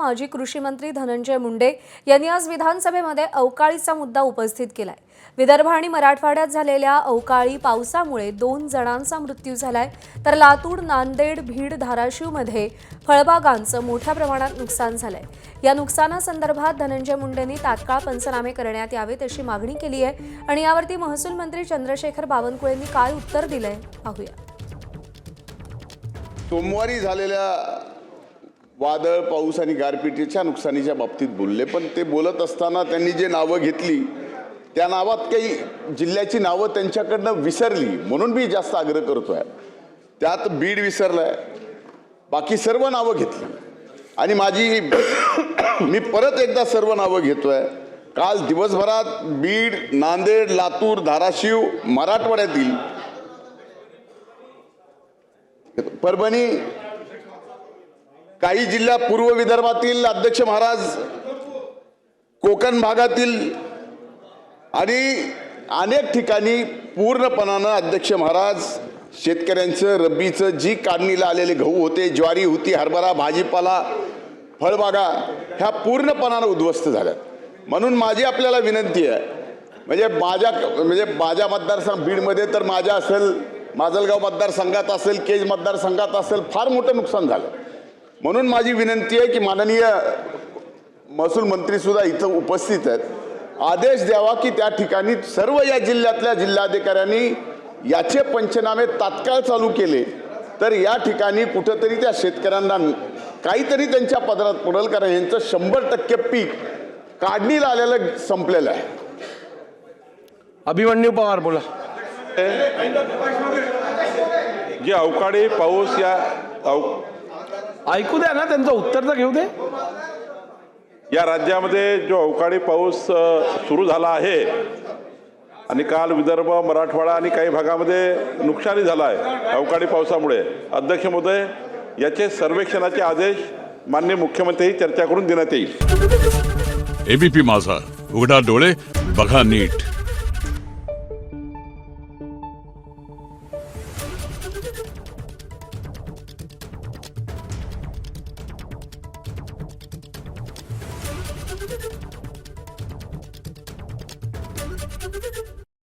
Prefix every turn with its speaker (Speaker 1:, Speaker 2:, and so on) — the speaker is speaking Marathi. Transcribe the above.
Speaker 1: माजी कृषी मंत्री धनंजय मुंडे यांनी आज विधानसभेमध्ये अवकाळीचा मुद्दा उपस्थित केलाय। विदर्भ आणि मराठवाड्यात झालेल्या अवकाळी पावसामुळे 2 जणांचा मृत्यू झालाय, तर लातूर, नांदेड, बीड, धाराशिवमध्ये फळबागांचं मोठ्या प्रमाणात नुकसान झालंय। या नुकसानासंदर्भात धनंजय मुंडेंनी तात्काळ पंचनामे करण्यात यावेत अशी मागणी केली आहे आणि यावरती महसूल मंत्री चंद्रशेखर बावनकुळेंनी काय उत्तर दिलंय पाहूया।
Speaker 2: सोमवारी झालेल्या वादळ, पाऊस आणि गारपिटीच्या नुकसानीच्या बाबतीत बोलले, पण ते बोलत असताना त्यांनी जे नावं घेतली त्या नावात काही जिल्ह्याची नावं त्यांच्याकडनं विसरली, म्हणून मी जास्त आग्रह करतोय। त्यात बीड विसरलाय, बाकी सर्व नावं घेतली आणि मी परत एकदा सर्व नावं घेतोय। काल दिवसभरात बीड, नांदेड, लातूर, धाराशिव, मराठवाड्यातील परभणी, काही जिल्हा पूर्व विदर्भातील अध्यक्ष महाराज, कोकण भागातील आणि अनेक ठिकाणी पूर्णपणानं अध्यक्ष महाराज शेतकऱ्यांचं रब्बीचं जी काढणीला आलेले गहू होते, ज्वारी होती, हरभरा, भाजीपाला, फळबागा ह्या पूर्णपणानं उद्ध्वस्त झाल्या। म्हणून माझी आपल्याला विनंती आहे, म्हणजे माझ्या मतदारसंघ बीडमध्ये तर माझ्या असेल, माजलगाव मतदारसंघात असेल, केज मतदारसंघात असेल, फार मोठं नुकसान झालं। म्हणून माझी विनंती आहे की माननीय महसूल मंत्री सुद्धा इथं उपस्थित आहेत, आदेश द्यावा की त्या ठिकाणी सर्व या जिल्ह्यातल्या जिल्हाधिकाऱ्यांनी याचे पंचनामे तात्काळ चालू केले तर या ठिकाणी कुठंतरी त्या शेतकऱ्यांना काहीतरी त्यांच्या पदरात पडेल, कारण यांचं 100% पीक काढणीला आलेलं संपलेलं आहे।
Speaker 3: अभिमन्यू पवार बोला।
Speaker 4: जे अवकाळी पाऊस
Speaker 3: ऐकू द्या ना, त्यांचं उत्तर तर घेऊ दे।
Speaker 4: या राज्यामध्ये जो अवकाळी पाऊस सुरू झाला आहे आणि काल विदर्भ, मराठवाडा आणि काही भागामध्ये नुकसानी झालं आहे अवकाळी पावसामुळे, अध्यक्ष महोदय याचे सर्वेक्षणाचे आदेश माननीय मुख्यमंत्री चर्चा करून देण्यात येईल।
Speaker 5: एबीपी माझा, उघडा डोळे बघा नीट।
Speaker 1: Thank you.